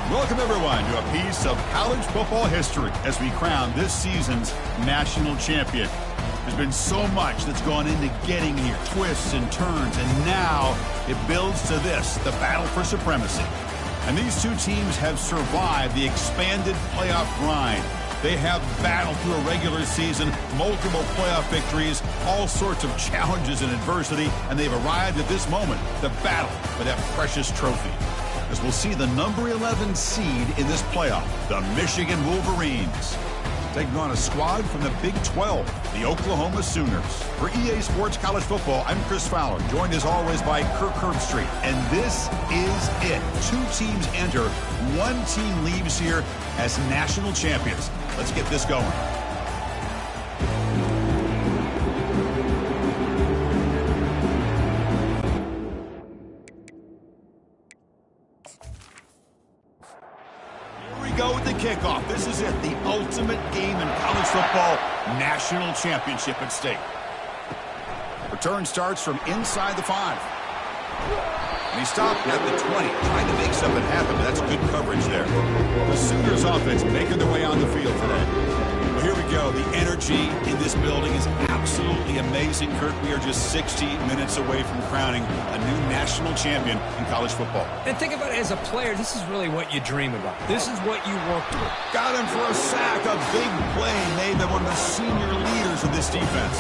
Welcome, everyone, to a piece of college football history as we crown this season's national champion. There's been so much that's gone into getting here, twists and turns, and now it builds to this, the battle for supremacy. And these two teams have survived the expanded playoff grind. They have battled through a regular season, multiple playoff victories, all sorts of challenges and adversity, and they've arrived at this moment, the battle for that precious trophy. As we'll see the number 11 seed in this playoff, the Michigan Wolverines, taking on a squad from the Big 12, the Oklahoma Sooners. For EA Sports College Football, I'm Chris Fowler, joined as always by Kirk Herbstreit. And this is it. Two teams enter, one team leaves here as national champions. Let's get this going. Go with the kickoff. This is it, the ultimate game in college football, national championship at stake. Return starts from inside the 5. And he stopped at the 20, trying to make something happen, but that's good coverage there. The Sooners offense making their way on the field today. Well, here we go. The energy in this building is absolutely amazing, Kirk. We are just 60 minutes away from crowning a new national champion in college football. And think about it, as a player, this is really what you dream about. This is what you work toward. Got him for a sack, a big play made by one of the senior leaders of this defense.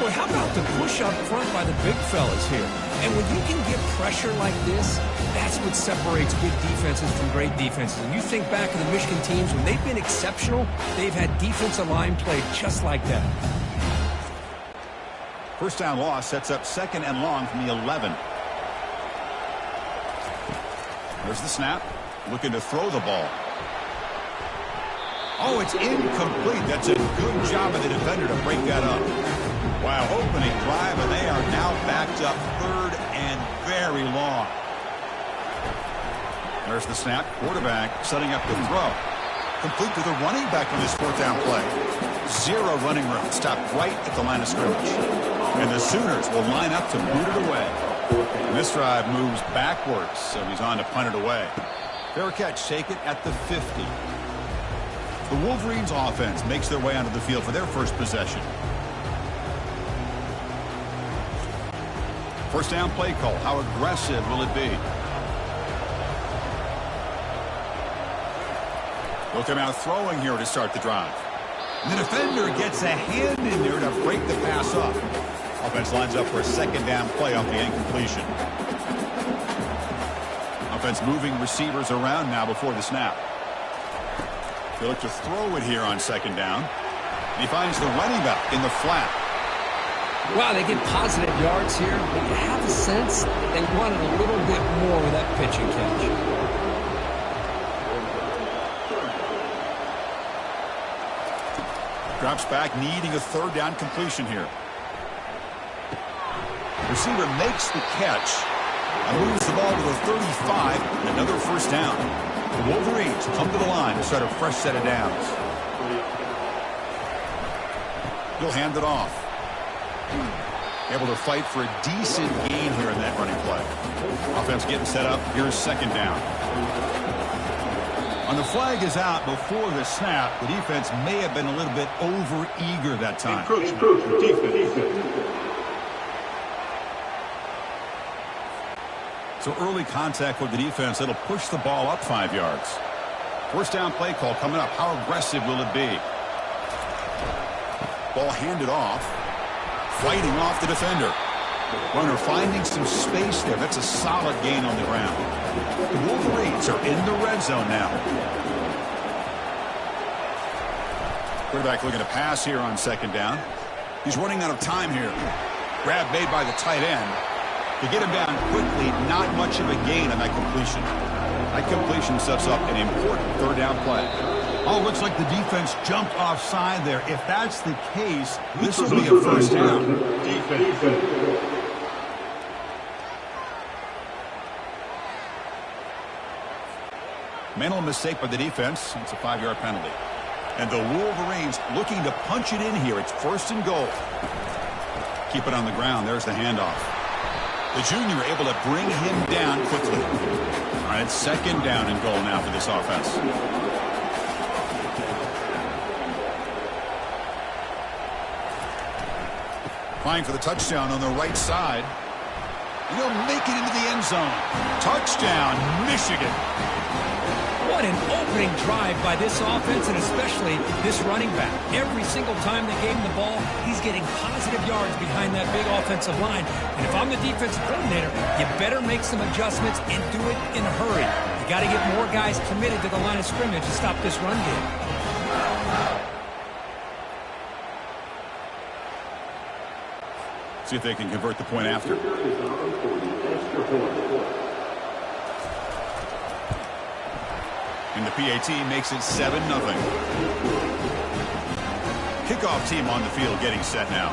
Boy, how about the push up front by the big fellas here? And when you can get pressure like this, that's what separates good defenses from great defenses. And you think back to the Michigan teams, when they've been exceptional, they've had defensive line play just like that. First down loss sets up second and long from the 11. There's the snap. Looking to throw the ball. Oh, it's incomplete. That's a good job of the defender to break that up. Wow, opening drive, and they are now backed up third and very long. There's the snap. Quarterback setting up the throw. Complete to the running back on this fourth down play. Zero running room. Stopped right at the line of scrimmage. And the Sooners will line up to boot it away. And this drive moves backwards, so he's on to punt it away. Fair catch, take it at the 50. The Wolverines offense makes their way onto the field for their first possession. First down play call. How aggressive will it be? They'll come out throwing here to start the drive. And the defender gets a hand in there to break the pass up. Offense lines up for a second down play off the incompletion. Offense moving receivers around now before the snap. They look to throw it here on second down. And he finds the running back in the flat. Wow, they get positive yards here, but you have a sense that they wanted a little bit more with that pitch and catch. Drops back, needing a third down completion here. Receiver makes the catch and moves the ball to the 35, and another first down. The Wolverines come to the line to start a fresh set of downs. He'll hand it off. Able to fight for a decent gain here in that running play. Offense getting set up. Here's second down. And the flag is out before the snap. The defense may have been a little bit over-eager that time. So early contact with the defense. It'll push the ball up 5 yards. First down play call coming up. How aggressive will it be? Ball handed off. Fighting off the defender. Runner finding some space there. That's a solid gain on the ground. The Wolverines are in the red zone now. Quarterback looking to pass here on second down. He's running out of time here. Grab made by the tight end. To get him down quickly, not much of a gain on that completion. That completion sets up an important third down play. Oh, looks like the defense jumped offside there. If that's the case, this will be a first down. Mental mistake by the defense. It's a 5-yard penalty. And the Wolverines looking to punch it in here. It's first and goal. Keep it on the ground. There's the handoff. The junior able to bring him down quickly. All right, it's second down and goal now for this offense. Trying for the touchdown on the right side. And he'll make it into the end zone. Touchdown, Michigan. What an opening drive by this offense, and especially this running back. Every single time they gave him the ball, he's getting positive yards behind that big offensive line. And if I'm the defensive coordinator, you better make some adjustments and do it in a hurry. You got to get more guys committed to the line of scrimmage to stop this run game. See if they can convert the point after. And the PAT makes it 7-0. Kickoff team on the field getting set now.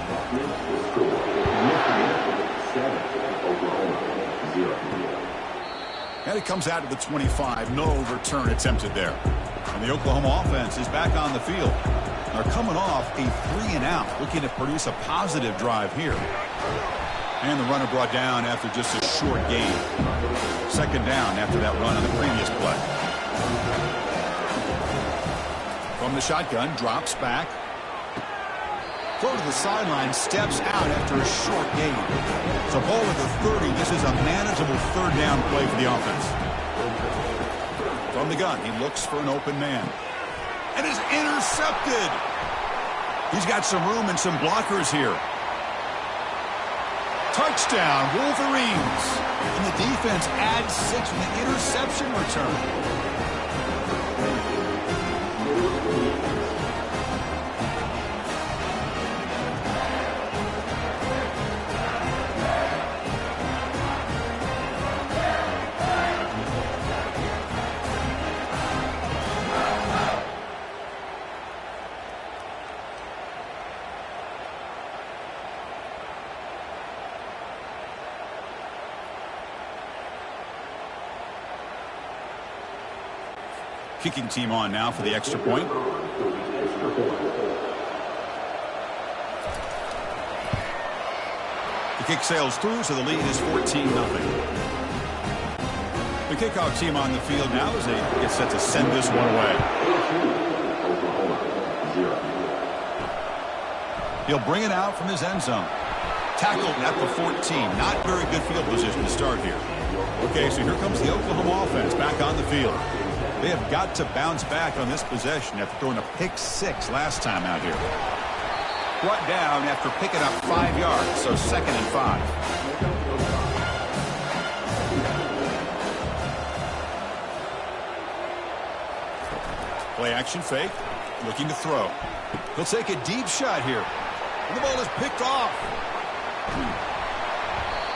And it comes out to the 25. No return attempted there. And the Oklahoma offense is back on the field. They're coming off a 3-and-out, looking to produce a positive drive here. And the runner brought down after just a short gain. Second down after that run on the previous play. From the shotgun, drops back. Throw to the sideline, steps out after a short gain. So ball at the 30. This is a manageable third down play for the offense. From the gun, he looks for an open man. And is intercepted. He's got some room and some blockers here. Touchdown, Wolverines. And the defense adds 6 with an interception return. Kicking team on now for the extra point. The kick sails through, so the lead is 14-0. The kickoff team on the field now as they get set to send this one away. He'll bring it out from his end zone. Tackled at the 14. Not very good field position to start here. Okay, so here comes the Oklahoma offense back on the field. They have got to bounce back on this possession after throwing a pick 6 last time out here. Brought down after picking up 5 yards, so 2nd and 5. Play action fake, looking to throw. He'll take a deep shot here. And the ball is picked off.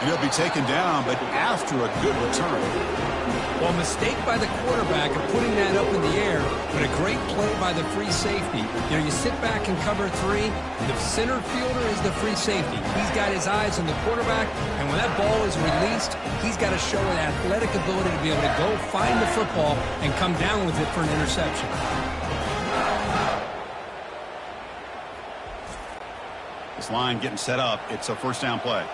And he'll be taken down, but after a good return. Well, a mistake by the quarterback of putting that up in the air, but a great play by the free safety. You know, you sit back and cover 3. The center fielder is the free safety. He's got his eyes on the quarterback, and when that ball is released, he's got to show an athletic ability to be able to go find the football and come down with it for an interception. This line getting set up. It's a first down play.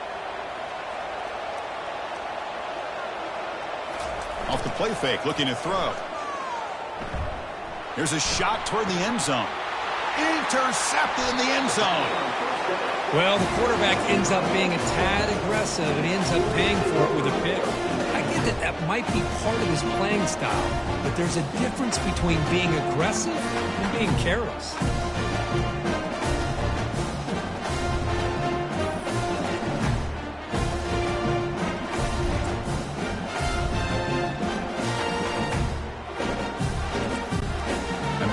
Off the play fake, looking to throw. Here's a shot toward the end zone. Intercepted in the end zone. Well, the quarterback ends up being a tad aggressive, and he ends up paying for it with a pick. I get that that might be part of his playing style, but there's a difference between being aggressive and being careless.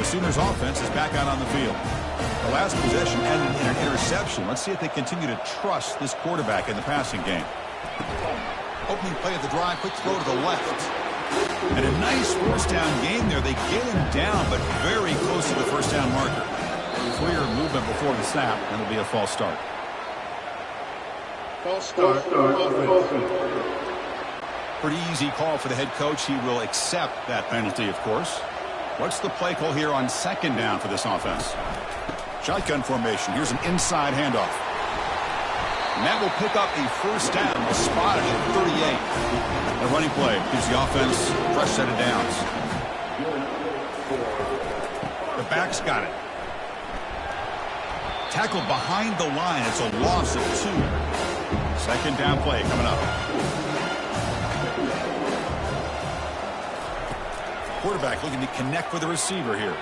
Sooners offense is back out on the field. The last possession ended in an interception. Let's see if they continue to trust this quarterback in the passing game. Opening play of the drive, quick throw to the left. And a nice first down game there. They get him down, but very close to the first down marker. Clear movement before the snap, and it'll be a false start. False start. Pretty easy call for the head coach. He will accept that penalty, of course. What's the play call here on second down for this offense? Shotgun formation. Here's an inside handoff. And that will pick up a first down. They'll spot it at 38. The running play gives the offense a fresh set of downs. The back's got it. Tackled behind the line. It's a loss of 2. Second down play coming up. Quarterback looking to connect with the receiver here.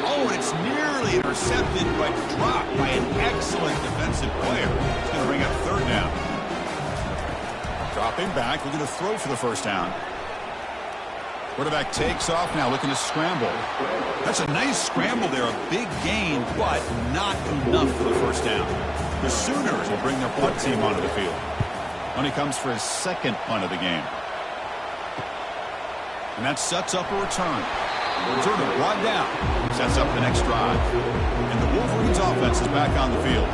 Oh, and it's nearly intercepted, but dropped by an excellent defensive player. It's going to bring up third down. Dropping back, looking to throw for the first down. Quarterback takes off now, looking to scramble. That's a nice scramble there, a big gain, but not enough for the first down. The Sooners will bring their punt team onto the field. When he comes for his second punt of the game. And that sets up a return. Return brought down. Sets up the next drive. And the Wolverines offense is back on the field.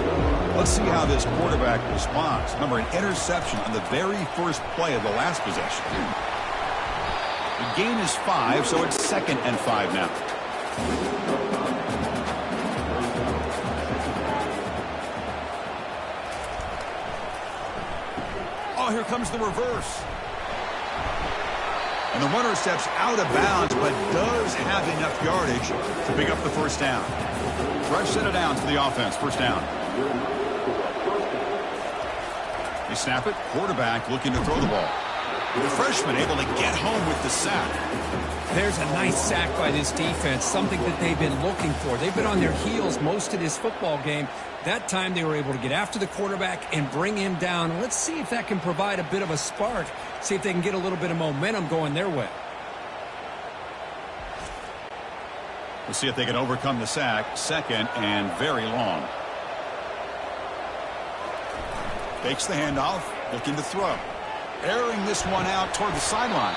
Let's see how this quarterback responds. Remember, an interception on the very first play of the last possession. The gain is 5, so it's 2nd and 5 now. Oh, here comes the reverse. And the runner steps out of bounds, but does have enough yardage to pick up the first down. Fresh set of downs for the offense. First down. They snap it. Quarterback looking to throw the ball. The freshman able to get home with the sack. There's a nice sack by this defense, something that they've been looking for. They've been on their heels most of this football game. That time they were able to get after the quarterback and bring him down. Let's see if that can provide a bit of a spark. See if they can get a little bit of momentum going their way. We'll see if they can overcome the sack. Second and very long. Takes the handoff, looking to throw. Airing this one out toward the sideline.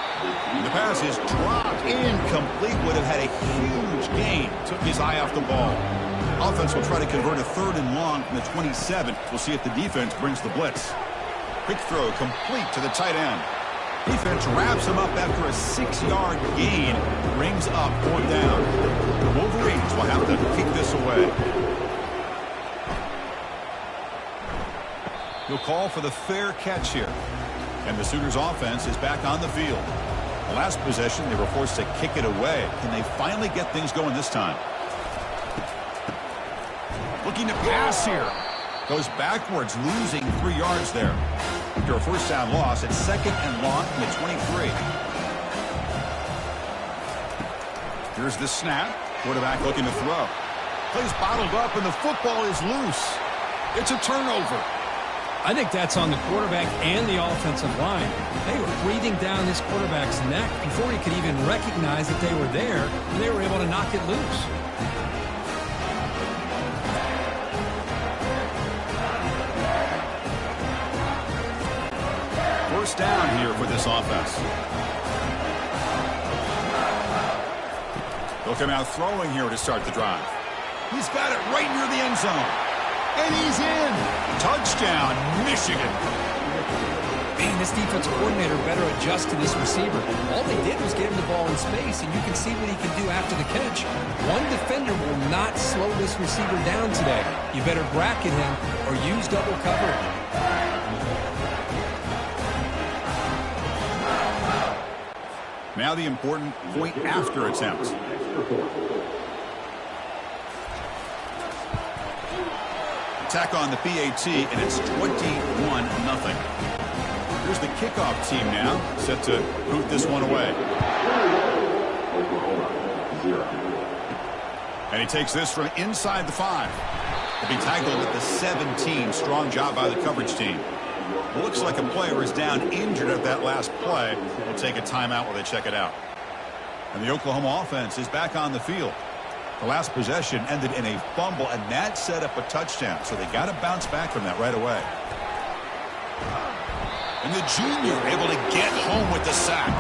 The pass is dropped incomplete. Would have had a huge gain. Took his eye off the ball. Offense will try to convert a 3rd and long from the 27. We'll see if the defense brings the blitz. Quick throw complete to the tight end. Defense wraps him up after a 6-yard gain. Brings up 4th down. The Wolverines will have to kick this away. He'll call for the fair catch here. And the Sooners offense is back on the field. The last possession, they were forced to kick it away. Can they finally get things going this time? Looking to pass here. Goes backwards, losing 3 yards there. After a first down loss, it's 2nd and long from the 23. Here's the snap. Quarterback looking to throw. Plays bottled up, and the football is loose. It's a turnover. I think that's on the quarterback and the offensive line. They were breathing down this quarterback's neck before he could even recognize that they were there, and they were able to knock it loose. First down here for this offense. They'll come out throwing here to start the drive. He's got it right near the end zone. And he's in. Touchdown, Michigan. Man, this defensive coordinator better adjust to this receiver. All they did was get him the ball in space, and you can see what he can do after the catch. One defender will not slow this receiver down today. You better bracket him or use double cover. Now the important point after attempt. Attack on the PAT, and it's 21-0. Here's the kickoff team now, set to boot this one away. And he takes this from inside the 5. He'll be tackled at the 17. Strong job by the coverage team. It looks like a player is down injured at that last play. We'll take a timeout while they check it out. And the Oklahoma offense is back on the field. The last possession ended in a fumble, and that set up a touchdown. So they got to bounce back from that right away. And the junior able to get home with the sack.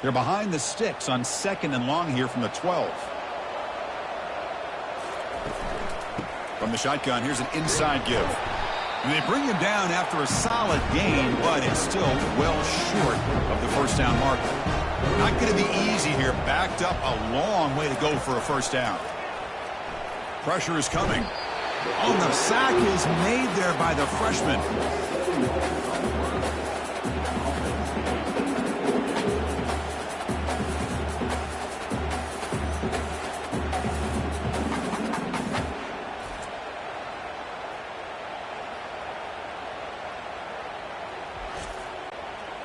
They're behind the sticks on 2nd and long here from the 12. From the shotgun, here's an inside give. And they bring him down after a solid gain, but it's still well short of the first down marker. Not going to be easy here. Backed up a long way to go for a first down. Pressure is coming. Oh, the sack is made there by the freshman.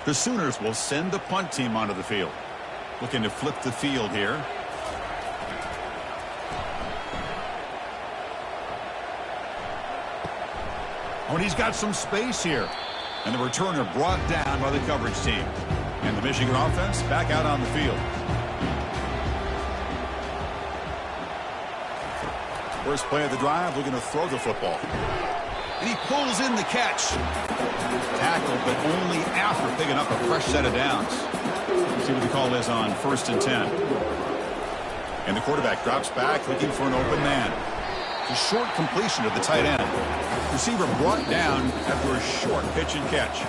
The Sooners will send the punt team onto the field. Looking to flip the field here. Oh, and he's got some space here. And the returner brought down by the coverage team. And the Michigan offense back out on the field. First play of the drive, looking to throw the football. And he pulls in the catch. Tackled, but only after picking up a fresh set of downs. Let's see what the call is on 1st and 10. And the quarterback drops back, looking for an open man. It's a short completion to the tight end. Receiver brought down after a short pitch and catch.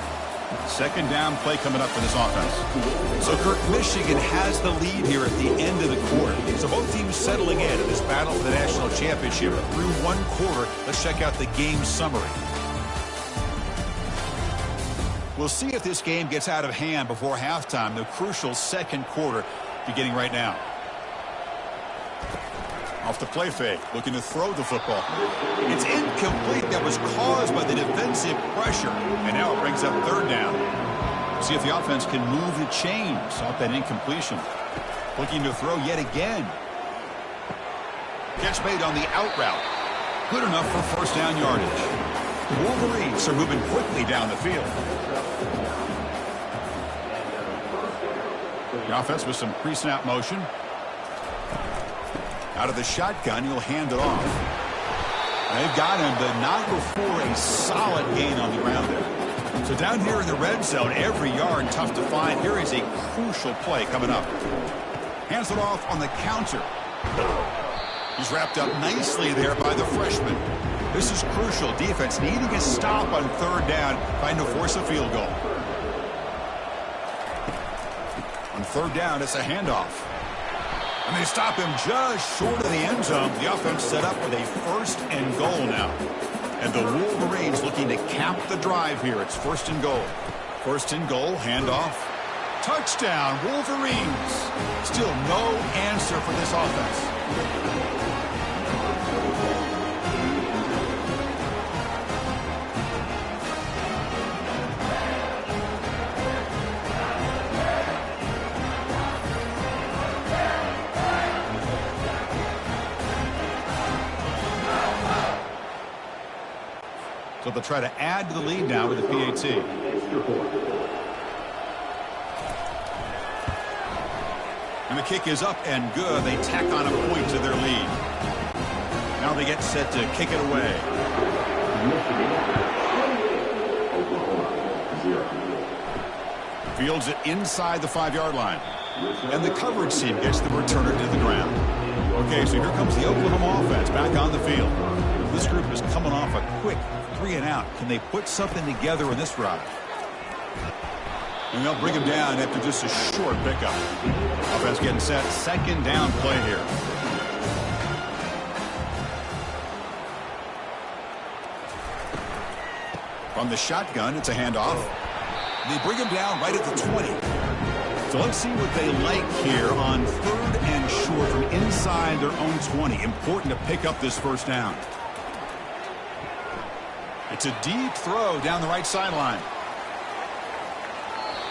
Second down play coming up for this offense. So, Kirk, Michigan has the lead here at the end of the quarter. So both teams settling in this battle for the national championship through one quarter. Let's check out the game summary. We'll see if this game gets out of hand before halftime. The crucial second quarter beginning right now. Off the play fake, looking to throw the football. It's incomplete. That was caused by the defensive pressure. And now it brings up third down. See if the offense can move the chains off that incompletion. Looking to throw yet again. Catch made on the out route. Good enough for first down yardage. Wolverines are moving quickly down the field. The offense with some pre-snap motion. Out of the shotgun, he'll hand it off. They've got him, but not before a solid gain on the ground there. So down here in the red zone, every yard tough to find. Here is a crucial play coming up. Hands it off on the counter. He's wrapped up nicely there by the freshman. This is crucial. Defense needing a stop on third down, trying to force a field goal. On third down, it's a handoff. And they stop him just short of the end zone. The offense set up with a 1st and goal now. And the Wolverines looking to cap the drive here. It's 1st and goal. 1st and goal, handoff. Touchdown, Wolverines. Still no answer for this offense. So they'll try to add to the lead now with the PAT. And the kick is up and good. They tack on a point to their lead. Now they get set to kick it away. Fields it inside the 5-yard line. And the coverage team gets the returner to the ground. Okay, so here comes the Oklahoma offense back on the field. This group is coming off a quick 3 and out. Can they put something together in this drive? And they'll bring him down after just a short pickup. Offense getting set. Second down play here. From the shotgun, it's a handoff. They bring him down right at the 20. So let's see what they like here on 3rd and short from inside their own 20. Important to pick up this first down. It's a deep throw down the right sideline.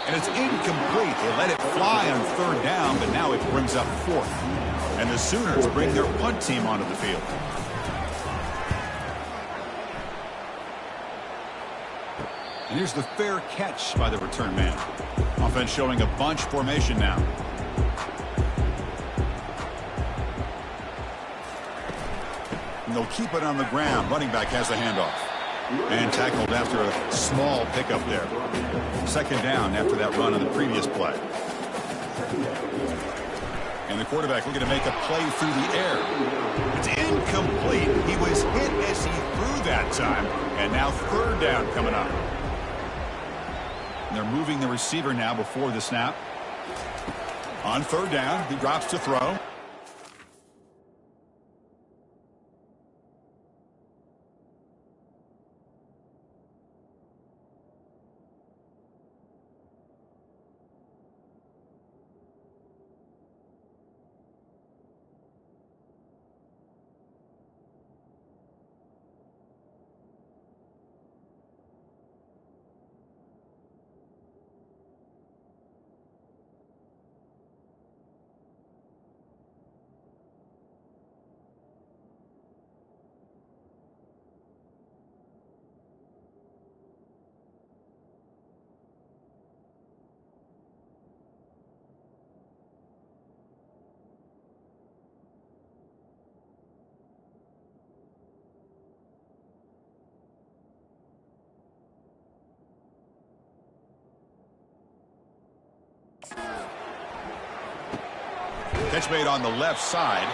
And it's incomplete. They let it fly on 3rd down, but now it brings up 4th. And the Sooners bring their punt team onto the field. And here's the fair catch by the return man. Offense showing a bunch formation now. And they'll keep it on the ground. Running back has the handoff. And tackled after a small pickup there. Second down after that run on the previous play. And And the quarterback looking to make a play through the air. It's incomplete. He was hit as he threw that time. And now third down coming up. And they're moving the receiver now before the snap. On third down, he drops to throw. Catch made on the left side.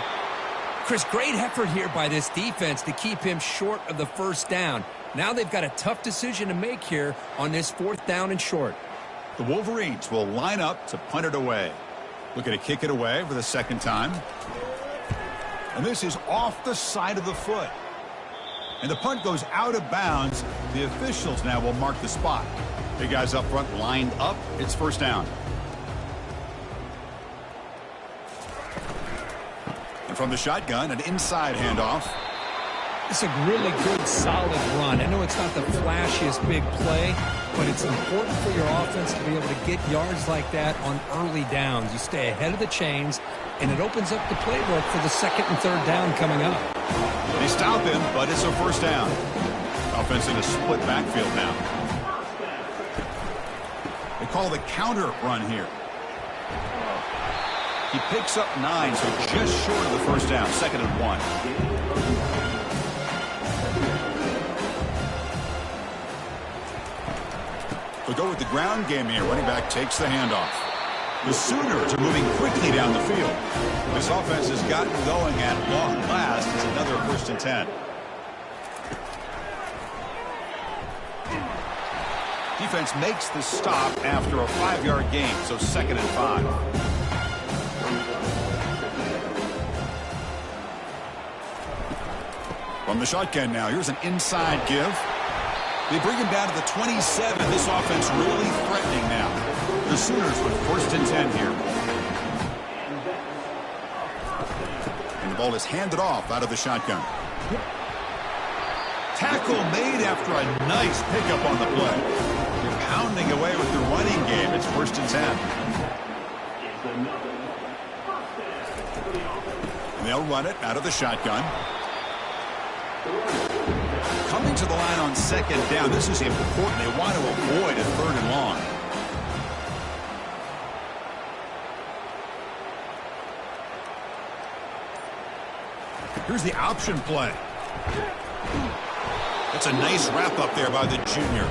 Chris, great effort here by this defense to keep him short of the first down. Now they've got a tough decision to make here on this fourth down and short. The Wolverines will line up to punt it away. Looking to kick it away for the second time. And this is off the side of the foot. And the punt goes out of bounds. The officials now will mark the spot. Big guys up front lined up. It's first down. And from the shotgun, an inside handoff. It's a really good, solid run. I know it's not the flashiest big play, but it's important for your offense to be able to get yards like that on early downs. You stay ahead of the chains, and it opens up the playbook for the second and third down coming up. They stop him, but it's a first down. Offense in a split backfield now. They call the counter run here. He picks up 9, so just short of the first down. Second and 1. We'll go with the ground game here. Running back takes the handoff. The Sooners are moving quickly down the field. This offense has gotten going at long last. It's another first and 10. Defense makes the stop after a 5-yard gain, so second and 5. From the shotgun now, here's an inside give. They bring him down to the 27. This offense really threatening now. The Sooners with first and 10 here. And the ball is handed off out of the shotgun. Tackle made after a nice pickup on the play. They're pounding away with the running game. It's first and 10. And they'll run it out of the shotgun. Coming to the line on second down. This is important. They want to avoid a third and long. Here's the option play. That's a nice wrap up there by the junior.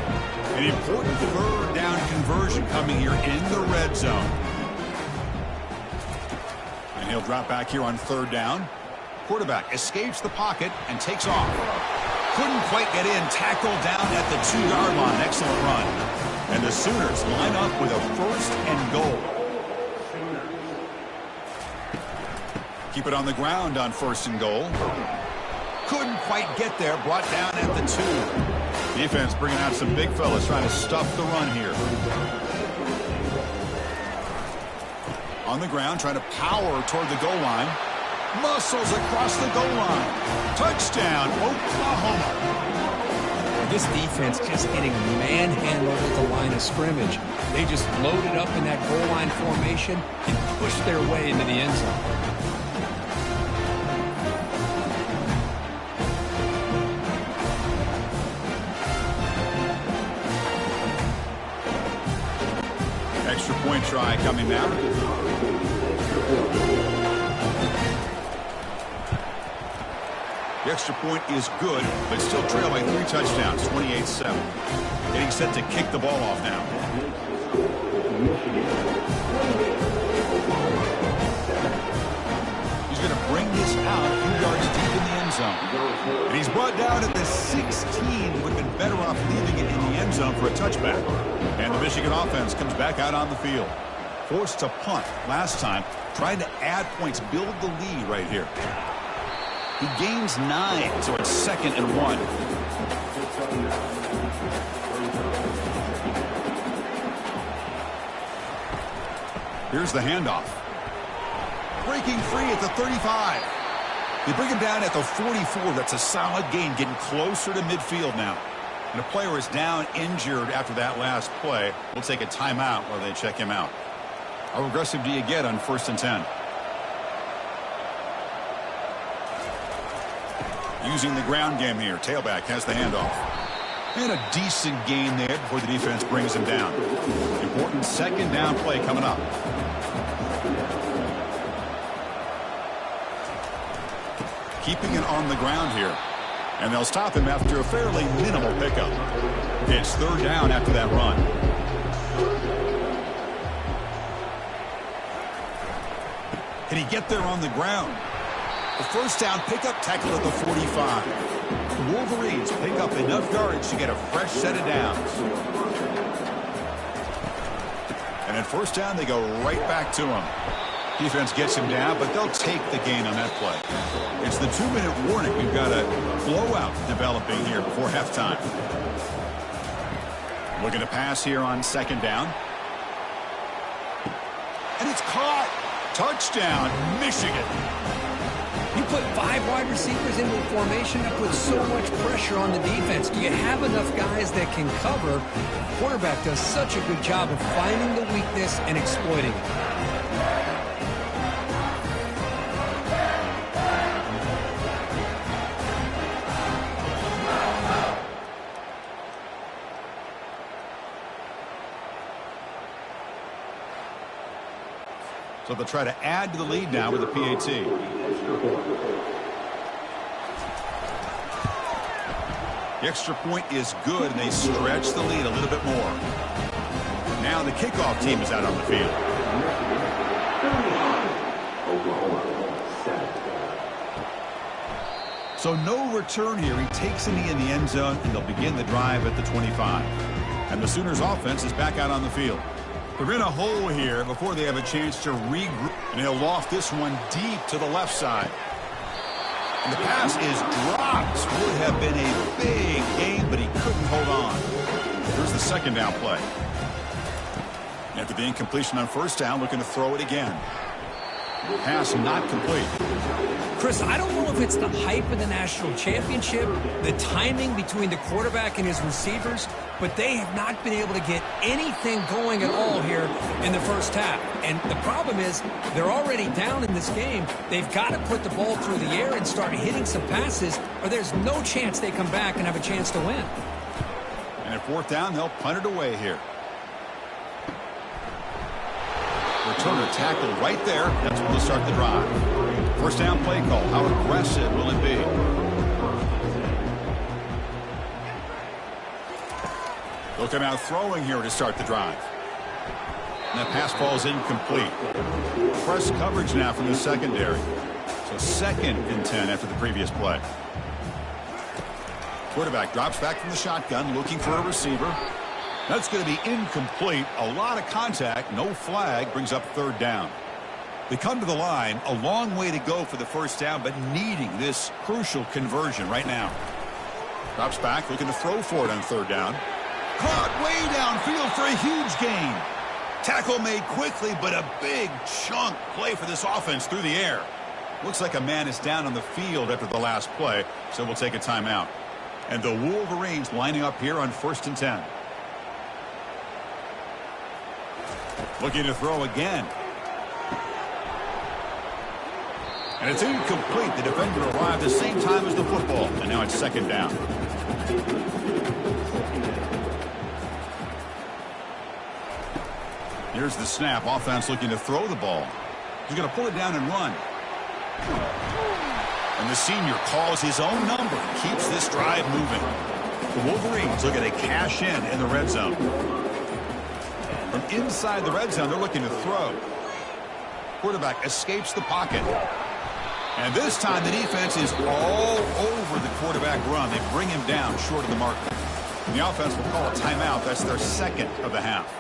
An important third down conversion coming here in the red zone. And he'll drop back here on third down. Quarterback escapes the pocket and takes off. Couldn't quite get in. Tackled down at the 2-yard line. Excellent run. And the Sooners line up with a first and goal. Keep it on the ground on first and goal. Couldn't quite get there. Brought down at the 2. Defense bringing out some big fellas trying to stuff the run here. On the ground, trying to power toward the goal line. Muscles across the goal line. Touchdown, Oklahoma. This defense just getting manhandled at the line of scrimmage. They just loaded up in that goal line formation and pushed their way into the end zone. Extra point try coming now. The extra point is good, but still trailed by 3 touchdowns, 28-7. Getting set to kick the ball off now. zone. And he's brought down at the 16. Would have been better off leaving it in the end zone for a touchback. And the Michigan offense comes back out on the field. Forced to punt last time. Trying to add points, build the lead right here. He gains 9, so it's 2nd and 1. Here's the handoff. Breaking free at the 35. They bring him down at the 44. That's a solid gain, getting closer to midfield now. And a player is down injured after that last play. We'll take a timeout while they check him out. How aggressive do you get on 1st and 10? Using the ground game here. Tailback has the handoff. And a decent gain there before the defense brings him down. Important 2nd down play coming up. Keeping it on the ground here. And they'll stop him after a fairly minimal pickup. It's 3rd down after that run. Can he get there on the ground? The 1st down pickup, tackle at the 45. The Wolverines pick up enough yards to get a fresh set of downs. And at 1st down, they go right back to him. Defense gets him down, but they'll take the gain on that play. It's the 2-minute warning. We've got a blowout developing here before halftime. Looking to pass here on 2nd down. And it's caught. Touchdown, Michigan. You put 5 wide receivers into a formation that puts so much pressure on the defense. Do you have enough guys that can cover? The quarterback does such a good job of finding the weakness and exploiting it. So they'll try to add to the lead now with a PAT. The extra point is good, and they stretch the lead a little bit more. Now the kickoff team is out on the field. So no return here. He takes a knee in the end zone, and they'll begin the drive at the 25. And the Sooners offense is back out on the field. They're in a hole here before they have a chance to regroup. And he'll loft this one deep to the left side. And the pass is dropped. Would have been a big game, but he couldn't hold on. Here's the 2nd down play. After the incompletion on 1st down, looking to throw it again. Pass not complete. Chris, I don't know if it's the hype of the national championship, the timing between the quarterback and his receivers, but they have not been able to get anything going at all here in the 1st half. And the problem is they're already down in this game. They've got to put the ball through the air and start hitting some passes, or there's no chance they come back and have a chance to win. And at 4th down, they'll punt it away here. Returner tackle right there. That's when they'll start the drive. 1st down play call. How aggressive will it be? They'll come out throwing here to start the drive. And that pass falls incomplete. Press coverage now from the secondary. So 2nd and 10 after the previous play. Quarterback drops back from the shotgun, looking for a receiver. That's going to be incomplete. A lot of contact. No flag. Brings up 3rd down. They come to the line. A long way to go for the 1st down, but needing this crucial conversion right now. Drops back, looking to throw for it on 3rd down. Caught way downfield for a huge gain. Tackle made quickly, but a big chunk play for this offense through the air. Looks like a man is down on the field after the last play, so we'll take a timeout. And the Wolverines lining up here on 1st and 10. Looking to throw again. And it's incomplete. The defender arrived the same time as the football. And now it's 2nd down. Here's the snap. Offense looking to throw the ball. He's going to pull it down and run. And the senior calls his own number. Keeps this drive moving. The Wolverines looking to cash in the red zone. From inside the red zone, they're looking to throw. Quarterback escapes the pocket. And this time the defense is all over the quarterback run. They bring him down short of the mark. And the offense will call a timeout. That's their second of the half.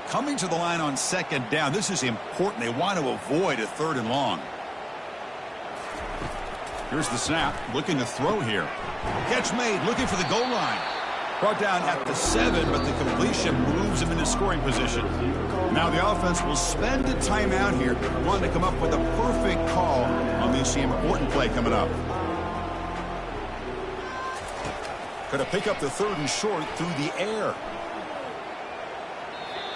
Coming to the line on second down, this is important. They want to avoid a 3rd and long. Here's the snap, looking to throw here. Catch made, looking for the goal line. Brought down at the 7, but the completion moves him into scoring position. Now the offense will spend a timeout here, wanting to come up with a perfect call on this important play coming up. Going to pick up the 3rd and short through the air.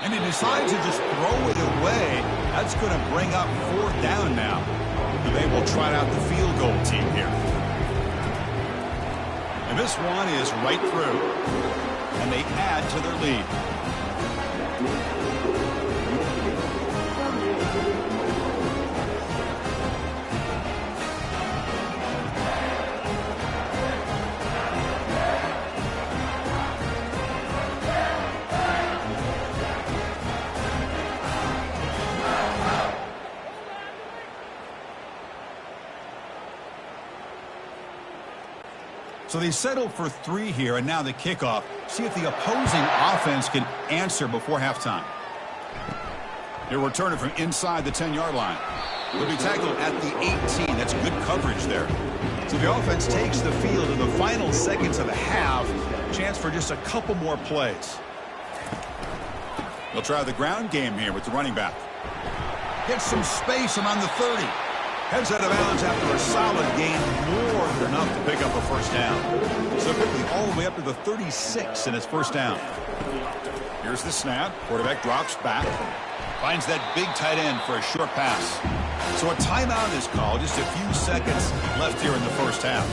And he decides to just throw it away. That's going to bring up 4th down now. And they will try out the field goal team here. And this one is right through. And they add to their lead. So they settle for 3 here, and now the kickoff. See if the opposing offense can answer before halftime. He'll return it from inside the 10-yard line. He'll be tackled at the 18. That's good coverage there. So the offense takes the field in the final seconds of the half. Chance for just a couple more plays. They'll try the ground game here with the running back. Gets some space around the 30. Heads out of bounds after a solid gain, more than enough to pick up a 1st down. So quickly all the way up to the 36 and it's 1st down. Here's the snap. Quarterback drops back. Finds that big tight end for a short pass. So a timeout is called. Just a few seconds left here in the 1st half.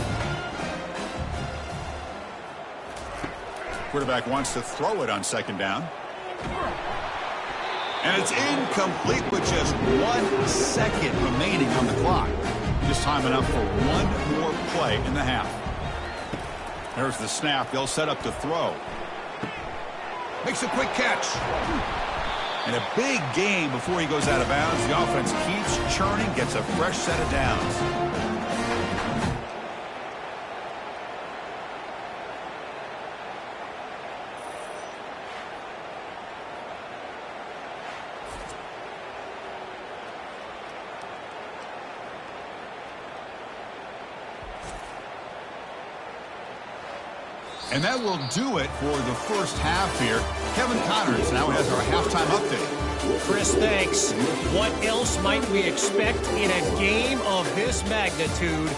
Quarterback wants to throw it on 2nd down. And it's incomplete with just 1 second remaining on the clock. Just time enough for one more play in the half. There's the snap. They'll set up to throw. Makes a quick catch. And a big gain before he goes out of bounds. The offense keeps churning, gets a fresh set of downs. And that will do it for the 1st half here. Kevin Connors now has our halftime update. Chris, thanks. What else might we expect in a game of this magnitude?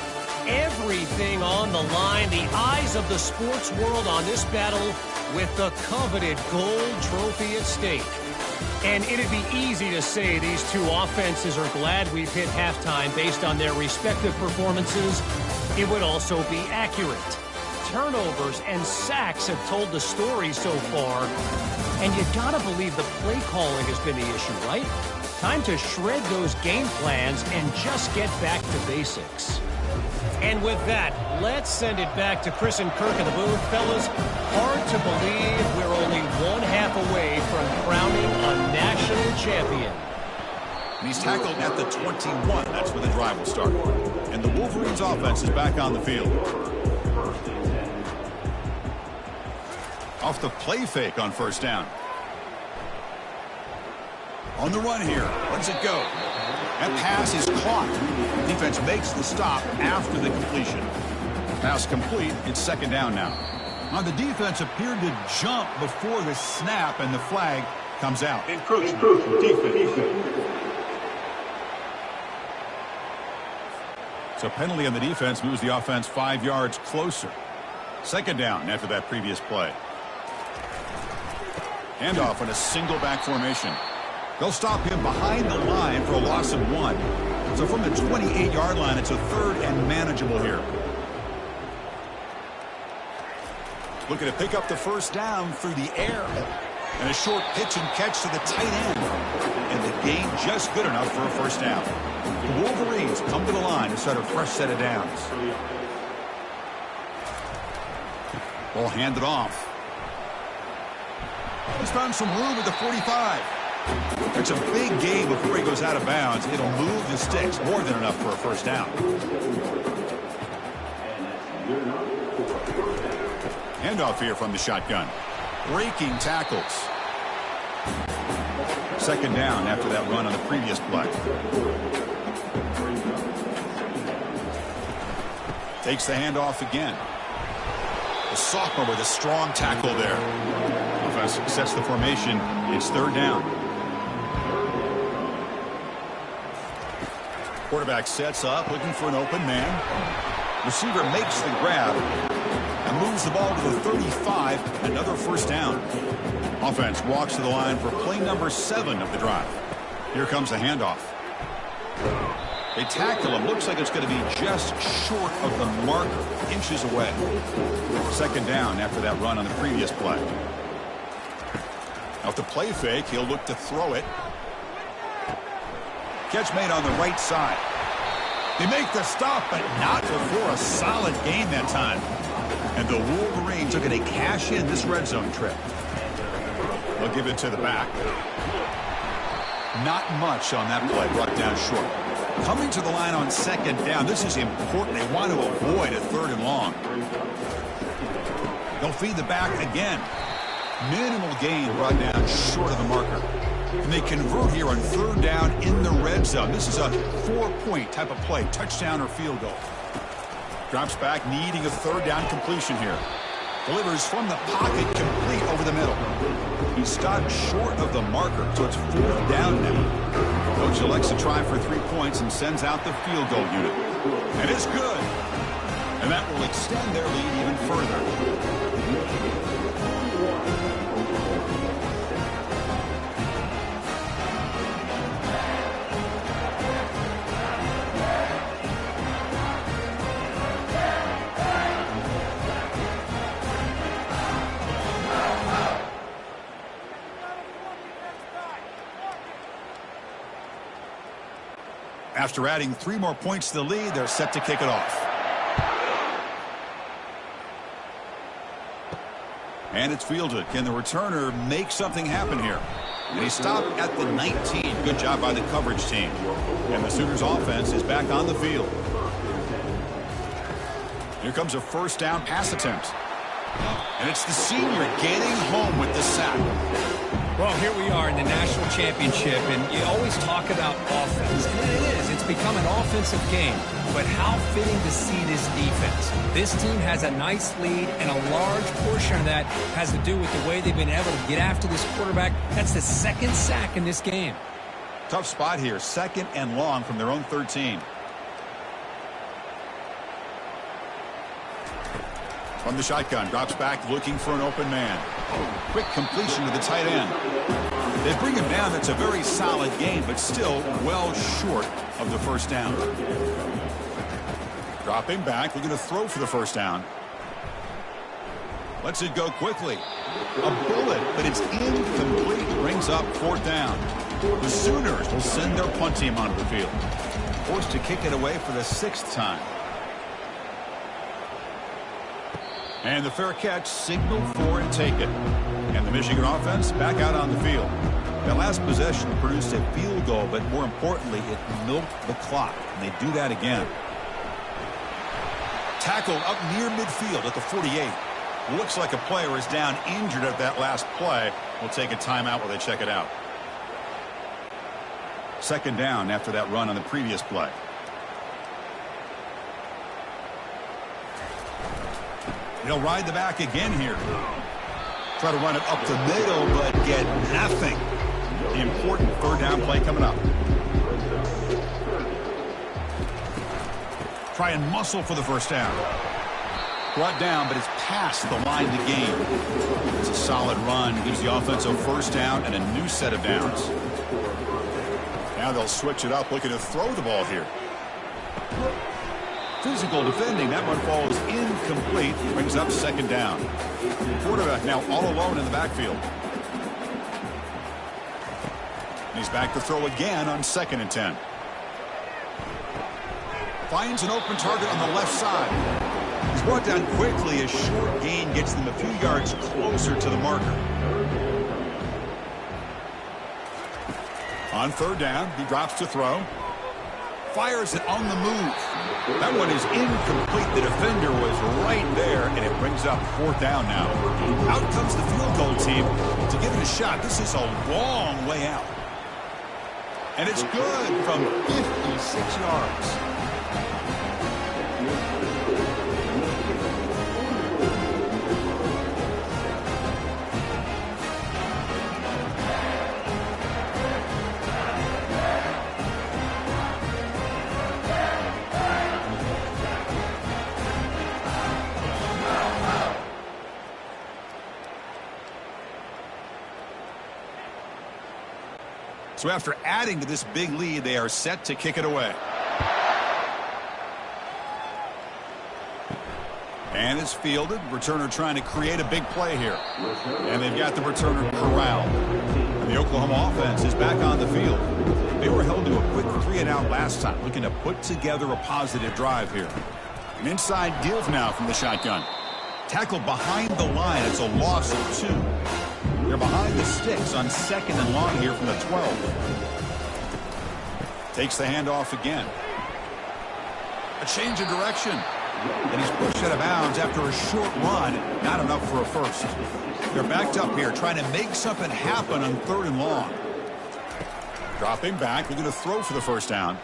Everything on the line, the eyes of the sports world on this battle with the coveted gold trophy at stake. And it'd be easy to say these two offenses are glad we've hit halftime based on their respective performances. It would also be accurate. Turnovers and sacks have told the story so far. And you gotta believe the play calling has been the issue, right? Time to shred those game plans and just get back to basics. And with that, let's send it back to Chris and Kirk in the booth. Fellas, hard to believe we're only 1 half away from crowning a national champion. And he's tackled at the 21. That's where the drive will start. And the Wolverines offense is back on the field. Off the play fake on 1st down. On the run here. Lets it go. That pass is caught. Defense makes the stop after the completion. Pass complete. It's 2nd down now. Now the defense appeared to jump before the snap, and the flag comes out. Encroachment. Defense. So penalty on the defense moves the offense 5 yards closer. 2nd down after that previous play. Handoff in a single back formation. They'll stop him behind the line for a loss of 1. So from the 28-yard line, it's a 3rd and manageable here. Looking to pick up the 1st down through the air. And a short pitch and catch to the tight end. And the gain just good enough for a 1st down. The Wolverines come to the line to start a fresh set of downs. Ball handed off. He's found some room at the 45. It's a big game before he goes out of bounds. It'll move the sticks, more than enough for a first down. Handoff here from the shotgun. Breaking tackles. Second down after that run on the previous play. Takes the handoff again. The sophomore with a strong tackle there. Offense sets the formation. It's third down. Quarterback sets up, looking for an open man. Receiver makes the grab and moves the ball to the 35. Another first down. Offense walks to the line for play number 7 of the drive. Here comes the handoff. They tackle him. Looks like it's going to be just short of the marker, inches away. Second down after that run on the previous play. Now, with the play fake, he'll look to throw it. Catch made on the right side. They make the stop, but not before a solid gain that time. And the Wolverines are going to cash in this red zone trip. They'll give it to the back. Not much on that play, brought down short. Coming to the line on second down. This is important. They want to avoid a third and long. They'll feed the back again. Minimal gain brought down short of the marker. And they convert here on third down in the red zone. This is a 4-point type of play, touchdown or field goal. Drops back, needing a third down completion here. Delivers from the pocket, complete over the middle. He stopped short of the marker, so it's fourth down now. Coach elects to try for 3 points and sends out the field goal unit. And it's good. And that will extend their lead even further. After adding 3 more points to the lead, they're set to kick it off. And it's fielded. Can the returner make something happen here? And he stopped at the 19. Good job by the coverage team. And the Sooners offense is back on the field. Here comes a first down pass attempt. And it's the senior getting home with the sack. Well, here we are in the national championship, and you always talk about offense. And it is. It's become an offensive game. But how fitting to see this defense. This team has a nice lead, and a large portion of that has to do with the way they've been able to get after this quarterback. That's the second sack in this game. Tough spot here. Second and long from their own 13. From the shotgun, drops back, looking for an open man. Quick completion to the tight end. They bring him down. That's a very solid game, but still well short of the first down. Dropping back, looking to throw for the first down. Lets it go quickly. A bullet, but it's incomplete. Brings up fourth down. The Sooners will send their punt team onto the field. Forced to kick it away for the 6th time. And the fair catch, signal for and take it. And the Michigan offense back out on the field. That last possession produced a field goal, but more importantly, it milked the clock. And they do that again. Tackled up near midfield at the 48. Looks like a player is down injured at that last play. We'll take a timeout while they check it out. Second down after that run on the previous play. He'll ride the back again here. Try to run it up the middle, but get nothing. The important third down play coming up. Try and muscle for the first down. Brought down, but it's past the line to gain. It's a solid run. Gives the offense a first down and a new set of downs. Now they'll switch it up, looking to throw the ball here. Physical defending. That one falls incomplete. Brings up second down. Quarterback now all alone in the backfield. He's back to throw again on 2nd and 10. Finds an open target on the left side. He's brought down quickly. A short gain gets them a few yards closer to the marker. On third down, he drops to throw. Fires it on the move. That one is incomplete. The defender was right there, and it brings up fourth down now. Out comes the field goal team to give it a shot. This is a long way out. And it's good from 56 yards. So after adding to this big lead, they are set to kick it away. And it's fielded. Returner trying to create a big play here. And they've got the returner corralled. And the Oklahoma offense is back on the field. They were held to a quick 3-and-out last time, looking to put together a positive drive here. An inside give now from the shotgun. Tackled behind the line. It's a loss of 2. They're behind the sticks on 2nd and long here from the 12. Takes the handoff again. A change of direction. And he's pushed out of bounds after a short run. Not enough for a first. They're backed up here trying to make something happen on 3rd and long. Dropping back. They're going to throw for the first down.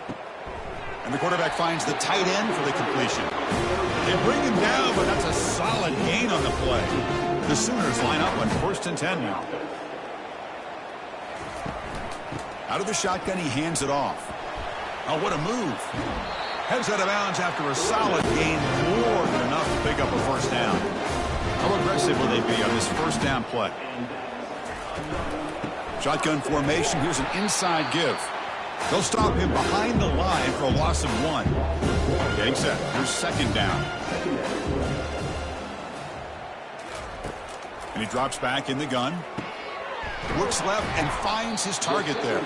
And the quarterback finds the tight end for the completion. They bring him down, but that's a solid gain on the play. The Sooners line up on 1st and 10 now. Out of the shotgun, he hands it off. Oh, what a move. Heads out of bounds after a solid gain, more than enough to pick up a first down. How aggressive will they be on this first down play? Shotgun formation. Here's an inside give. They'll stop him behind the line for a loss of 1. Getting set. Here's 2nd down. And he drops back in the gun. Looks left and finds his target there.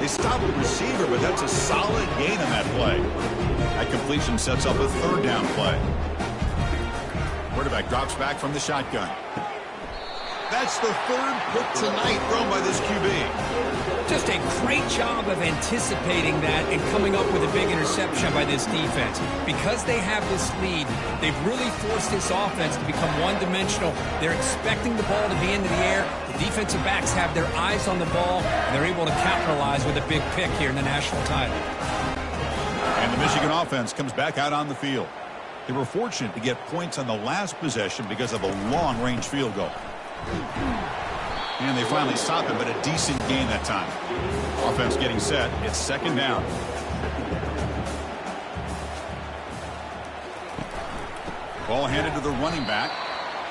They stop the receiver, but that's a solid gain on that play. That completion sets up a 3rd down play. Quarterback drops back from the shotgun. That's the 3rd pick tonight thrown by this QB. Just a great job of anticipating that and coming up with a big interception by this defense. Because they have this lead, they've really forced this offense to become one-dimensional. They're expecting the ball to be into the air. The defensive backs have their eyes on the ball, and they're able to capitalize with a big pick here in the national title. And the Michigan offense comes back out on the field. They were fortunate to get points on the last possession because of a long-range field goal. And they finally stop it, but a decent gain that time. Offense getting set. It's 2nd down. Ball handed to the running back.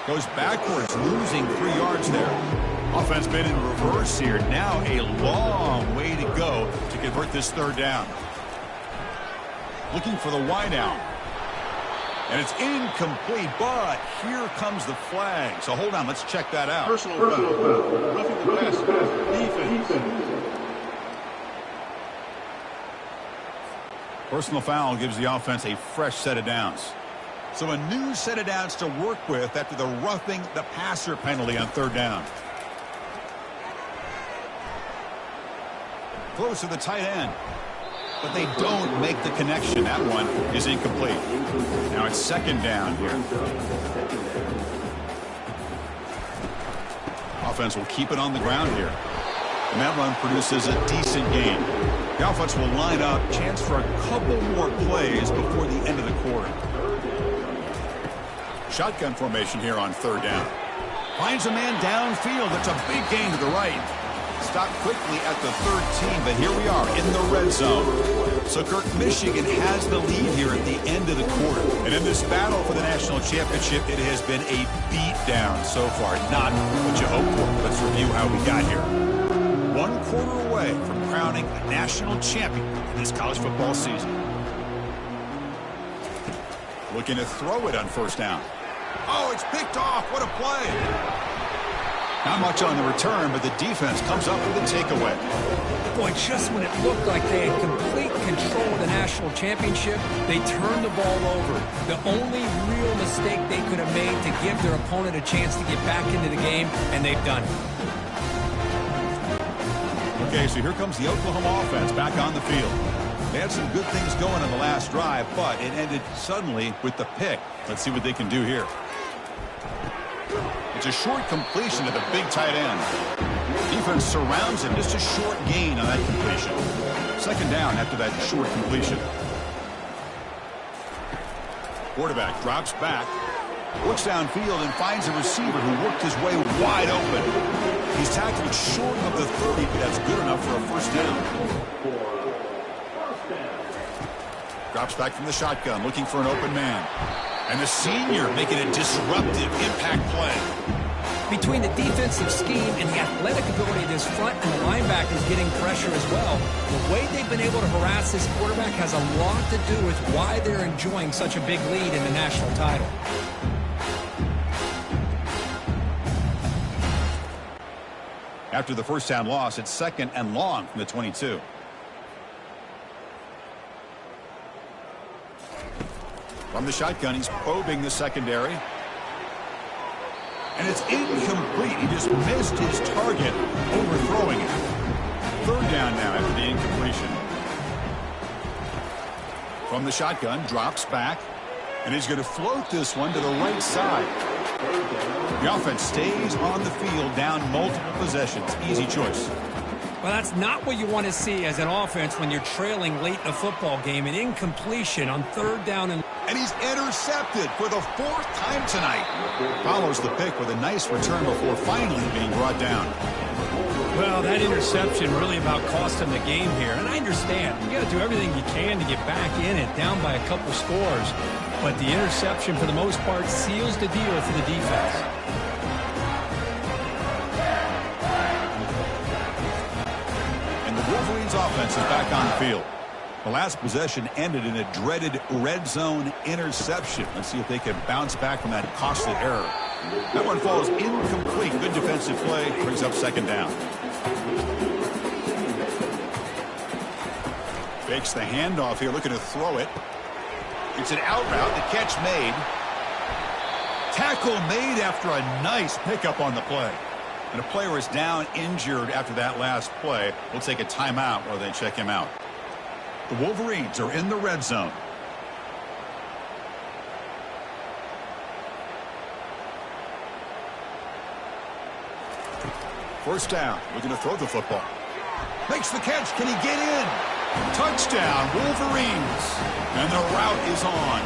Goes backwards, losing 3 yards there. Offense been in reverse here. Now a long way to go to convert this 3rd down. Looking for the wideout. And it's incomplete, but here comes the flag. So hold on, let's check that out. Personal foul. Roughing the passer. Defense. Personal foul gives the offense a fresh set of downs. So a new set of downs to work with after the roughing the passer penalty on 3rd down. Close to the tight end. But they don't make the connection. That one is incomplete. Now it's 2nd down here. Offense will keep it on the ground here. And that run produces a decent gain. The offense will line up. Chance for a couple more plays before the end of the quarter. Shotgun formation here on 3rd down. Finds a man downfield. It's a big gain to the right. Stopped quickly at the 13, but here we are in the red zone. So, Kirk, Michigan has the lead here at the end of the quarter. And in this battle for the national championship, it has been a beatdown so far. Not what you hoped for. Let's review how we got here. 1 quarter away from crowning a national champion in this college football season. Looking to throw it on 1st down. Oh, it's picked off. What a play. Not much on the return, but the defense comes up with a takeaway. Boy, just when it looked like they had complete control of the national championship, they turned the ball over. The only real mistake they could have made to give their opponent a chance to get back into the game, and they've done it. Okay, so here comes the Oklahoma offense back on the field. They had some good things going on the last drive, but it ended suddenly with the pick. Let's see what they can do here. It's a short completion to the big tight end. Defense surrounds him. Just a short gain on that completion. Second down after that short completion. Quarterback drops back, works downfield, and finds a receiver who worked his way wide open. He's tackled short of the 30, but that's good enough for a first down. Drops back from the shotgun, looking for an open man. And the senior making a disruptive impact play. Between the defensive scheme and the athletic ability of this front and the linebackers getting pressure as well, the way they've been able to harass this quarterback has a lot to do with why they're enjoying such a big lead in the national title. After the first down loss, it's second and long from the 22. From the shotgun, he's probing the secondary. And it's incomplete. He just missed his target, overthrowing it. Third down now after the incompletion. From the shotgun, drops back. And he's going to float this one to the right side. The offense stays on the field, down multiple possessions. Easy choice. Well, that's not what you want to see as an offense when you're trailing late in a football game. An incompletion on third down. And he's intercepted for the fourth time tonight. Follows the pick with a nice return before finally being brought down. Well, that interception really about cost him the game here. And I understand. You got to do everything you can to get back in it, down by a couple scores. But the interception, for the most part, seals the deal for the defense. And the Wolverines offense is back on the field. The last possession ended in a dreaded red zone interception. Let's see if they can bounce back from that costly error. That one falls incomplete. Good defensive play. Brings up second down. Fakes the handoff here, looking to throw it. It's an out route. The catch made. Tackle made after a nice pickup on the play. And a player is down injured after that last play. We'll take a timeout while they check him out. The Wolverines are in the red zone. First down. Looking to throw the football. Makes the catch. Can he get in? Touchdown, Wolverines. And the route is on.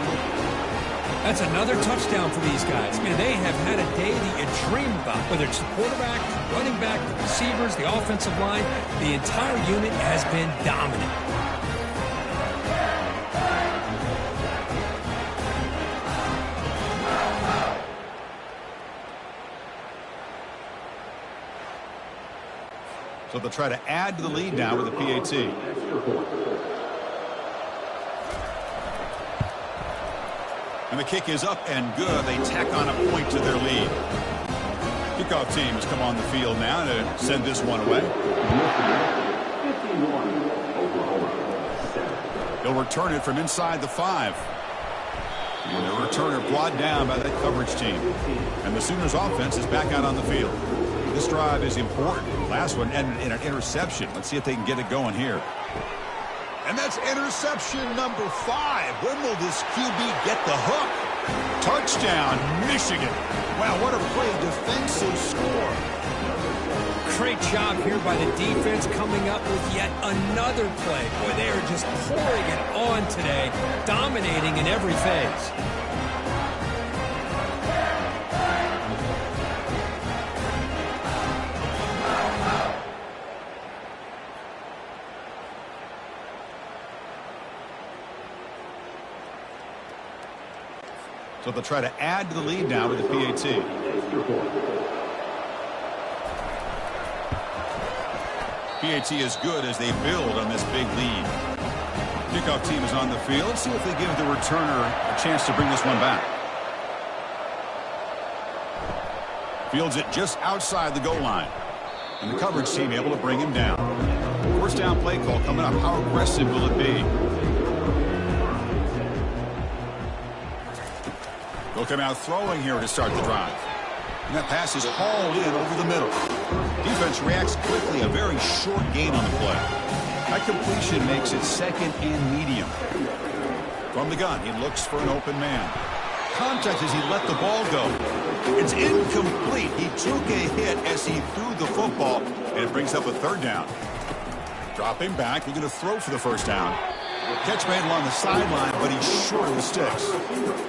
That's another touchdown for these guys. Man, they have had a day that you dream about. Whether it's the quarterback, the running back, the receivers, the offensive line, the entire unit has been dominant. So they'll try to add to the lead now with a PAT. And the kick is up and good. They tack on a point to their lead. Kickoff team has come on the field now to send this one away. They'll return it from inside the 5. And the returner brought down by that coverage team. And the Sooners offense is back out on the field. This drive is important. Last one ended in an interception. Let's see if they can get it going here. And that's interception number 5. When will this QB get the hook? Touchdown, Michigan. Wow, what a play. Defensive score. Great job here by the defense coming up with yet another play. Boy, they are just pouring it on today, dominating in every phase. So they'll try to add to the lead now with the PAT. PAT is good as they build on this big lead. Kickoff team is on the field. Let's see if they give the returner a chance to bring this one back. Fields it just outside the goal line. And the coverage team able to bring him down. First down play call coming up. How aggressive will it be? They'll come out throwing here to start the drive. And that pass is hauled in over the middle. Defense reacts quickly, a very short gain on the play. That completion makes it second and medium. From the gun, he looks for an open man. Contact as he let the ball go. It's incomplete. He took a hit as he threw the football, and it brings up a third down. Dropping back, he's going to throw for the first down. Catch made along the sideline, but he's short of the sticks.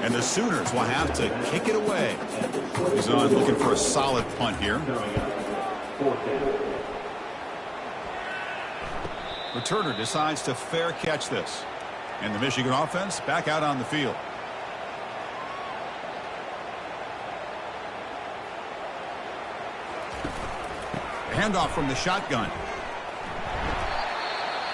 And the Sooners will have to kick it away. He's on looking for a solid punt here. Returner decides to fair catch this. And the Michigan offense back out on the field. Handoff from the shotgun.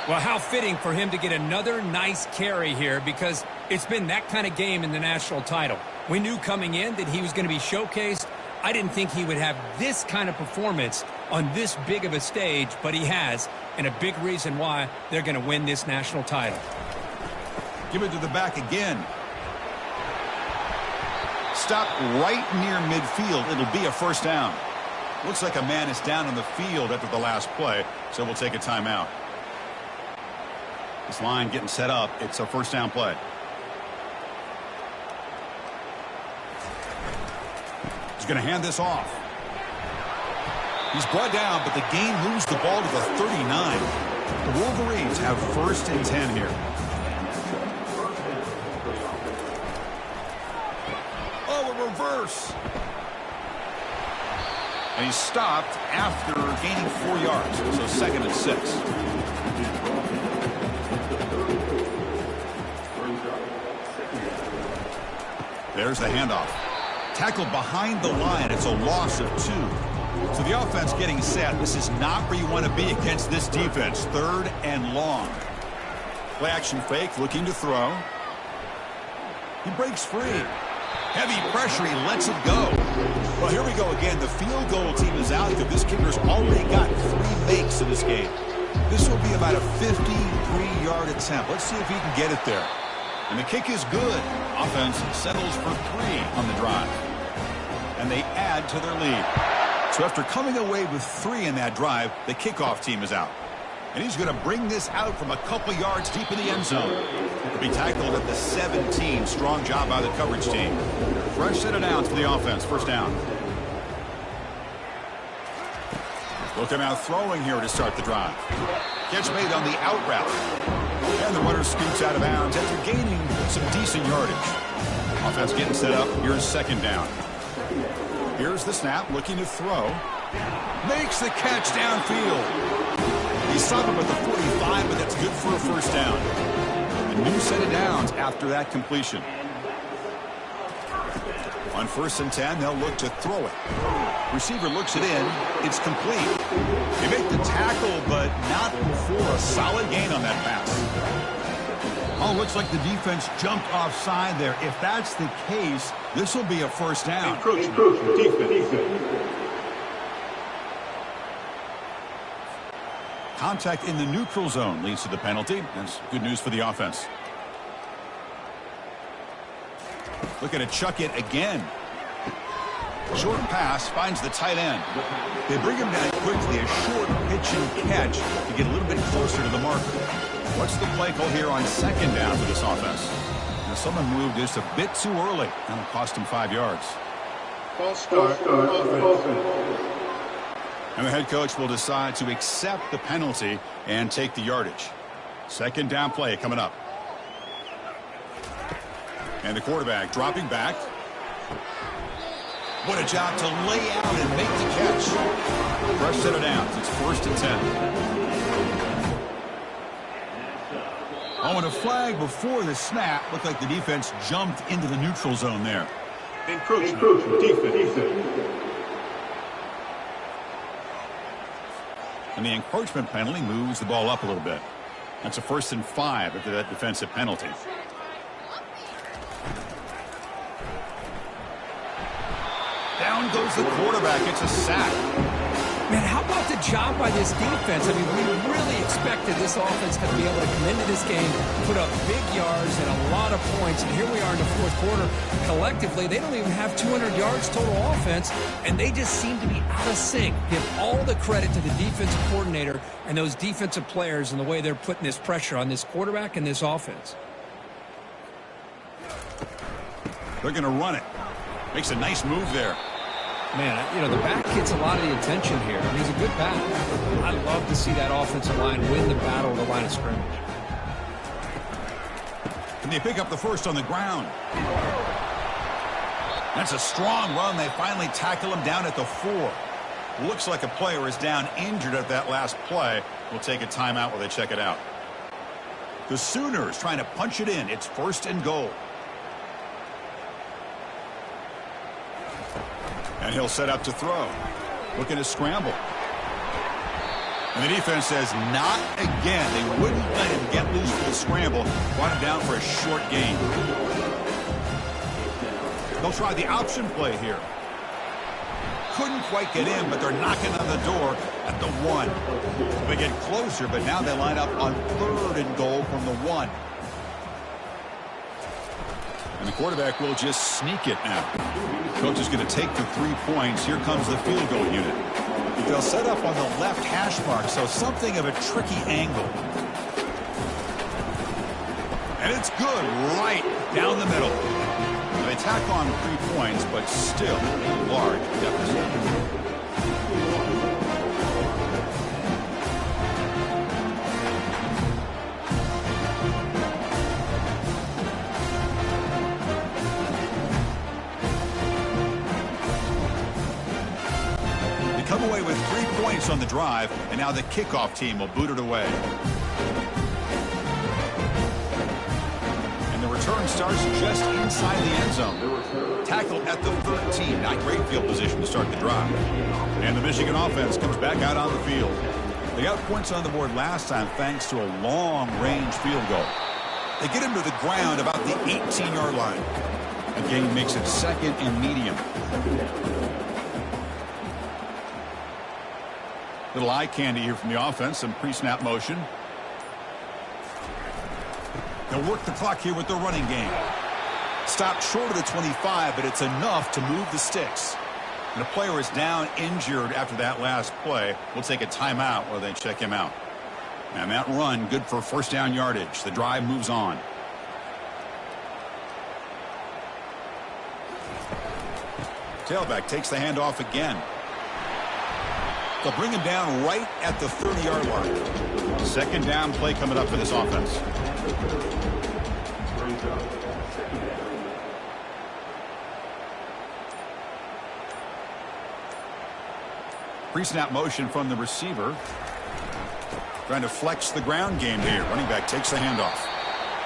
Well, how fitting for him to get another nice carry here, because it's been that kind of game in the national title. We knew coming in that he was going to be showcased. I didn't think he would have this kind of performance on this big of a stage, but he has, and a big reason why they're going to win this national title. Give it to the back again. Stop right near midfield. It'll be a first down. Looks like a man is down on the field after the last play, so we'll take a timeout. This line getting set up. It's a first down play. He's going to hand this off. He's brought down, but the game moves the ball to the 39. The Wolverines have first and 10 here. Oh, a reverse. And he stopped after gaining 4 yards, so second and 6. There's the handoff. Tackled behind the line. It's a loss of 2. So the offense getting set. This is not where you want to be against this defense. Third and long. Play action fake, looking to throw. He breaks free. Heavy pressure, he lets it go. Well, here we go again. The field goal team is out because this kicker's already got 3 makes in this game. This will be about a 53-yard attempt. Let's see if he can get it there. And the kick is good. Offense settles for 3 on the drive. And they add to their lead. So after coming away with 3 in that drive, the kickoff team is out. And he's going to bring this out from a couple yards deep in the end zone. He'll be tackled at the 17. Strong job by the coverage team. Fresh set of downs for the offense. First down. They'll come out throwing here to start the drive. Catch made on the out route. And the runner scoots out of bounds after gaining some decent yardage. Offense getting set up. Here's second down. Here's the snap, looking to throw. Makes the catch downfield. He stopped him at the 45, but that's good for a first down. A new set of downs after that completion. On first and 10, they'll look to throw it. Receiver looks it in. It's complete. They make the tackle, but not for a solid gain on that pass. Oh, looks like the defense jumped offside there. If that's the case, this will be a first down. Defense. Contact in the neutral zone leads to the penalty. That's good news for the offense. Looking to chuck it again. Short pass finds the tight end. They bring him down quickly. A short pitch and catch to get a little bit closer to the marker. What's the play call here on second down for this offense? Now someone moved just a bit too early. That'll cost him 5 yards. False start. And the head coach will decide to accept the penalty and take the yardage. Second down play coming up. And the quarterback dropping back. What a job to lay out and make the catch. Fresh set of downs. It's first and 10. Oh, and a flag before the snap. Looked like the defense jumped into the neutral zone there. Encroachment. Defense. And the encroachment penalty moves the ball up a little bit. That's a first and 5 after that defensive penalty. Down goes the quarterback. It's a sack. Man, how about the job by this defense? I mean, we really expected this offense to be able to come into this game, put up big yards and a lot of points. And here we are in the fourth quarter. Collectively, they don't even have 200 yards total offense, and they just seem to be out of sync. Give all the credit to the defensive coordinator and those defensive players and the way they're putting this pressure on this quarterback and this offense. They're going to run it. Makes a nice move there. Man, you know, the back gets a lot of the attention here. I mean, he's a good back. I love to see that offensive line win the battle of the line of scrimmage. And they pick up the first on the ground. That's a strong run. They finally tackle him down at the 4. Looks like a player is down injured at that last play. We'll take a timeout while they check it out. The Sooners trying to punch it in. It's 1st and goal. And he'll set up to throw. Looking to scramble. And the defense says, not again. They wouldn't let him get loose for the scramble. Brought him down for a short gain. They'll try the option play here. Couldn't quite get in, but they're knocking on the door at the 1. They get closer, but now they line up on 3rd and goal from the 1. And the quarterback will just sneak it now. Coach is going to take the 3 points. Here comes the field goal unit. They'll set up on the left hash mark, so something of a tricky angle. And it's good right down the middle. They tack on 3 points, but still a large deficit. Come away with 3 points on the drive, and now the kickoff team will boot it away. And the return starts just inside the end zone. Tackled at the 13. Not great field position to start the drive. And the Michigan offense comes back out on the field. They got points on the board last time thanks to a long-range field goal. They get him to the ground about the 18-yard line. The game makes it 2nd and medium. Little eye candy here from the offense. Some pre-snap motion. They'll work the clock here with their running game. Stopped short of the 25, but it's enough to move the sticks. And the player is down injured after that last play. We'll take a timeout while they check him out. And that run, good for 1st down yardage. The drive moves on. Tailback takes the handoff again. They'll bring him down right at the 30-yard line. 2nd down play coming up for this offense. Pre-snap motion from the receiver. Trying to flex the ground game here. Running back takes the handoff.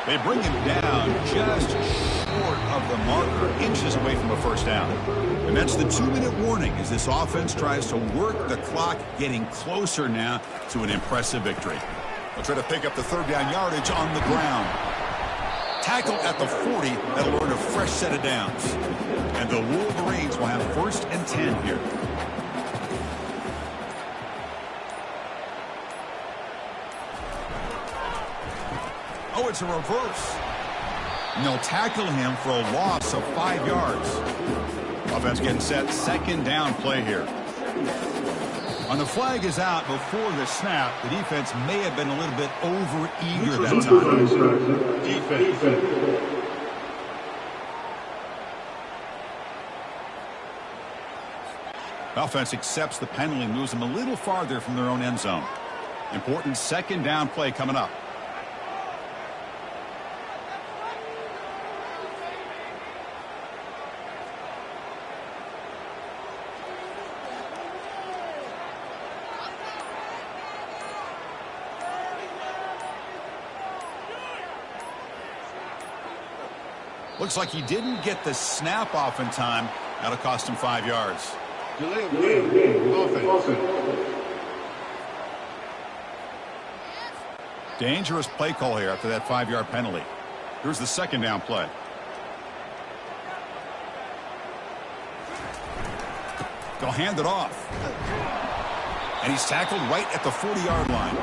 They bring him down just short of the marker, inches away from a 1st down. And that's the 2-minute warning as this offense tries to work the clock, getting closer now to an impressive victory. They'll try to pick up the 3rd down yardage on the ground. Tackled at the 40, that'll earn a fresh set of downs. And the Wolverines will have 1st and 10 here. Oh, it's a reverse. And they'll tackle him for a loss of 5 yards. Offense getting set. 2nd down play here. On the flag is out before the snap. The defense may have been a little bit over-eager that time. Defense. Offense accepts the penalty, moves them a little farther from their own end zone. Important 2nd down play coming up. Looks like he didn't get the snap off in time. That'll cost him 5 yards. Delay of game. Offense. Dangerous play call here after that 5-yard penalty. Here's the 2nd down play. They'll hand it off. And he's tackled right at the 40-yard line.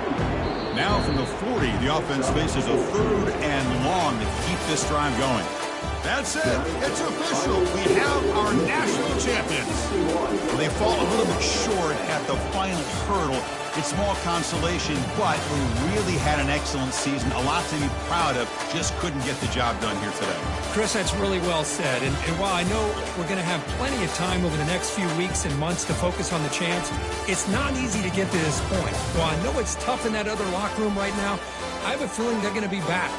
Now from the 40, the offense faces a 3rd and long to keep this drive going. That's it. It's official. We have our national champions. Well, they fall a little bit short at the final hurdle. It's small consolation, but they really had an excellent season. A lot to be proud of. Just couldn't get the job done here today. Chris, that's really well said. And while I know we're going to have plenty of time over the next few weeks and months to focus on the champs, it's not easy to get to this point. While I know it's tough in that other locker room right now, I have a feeling they're going to be back.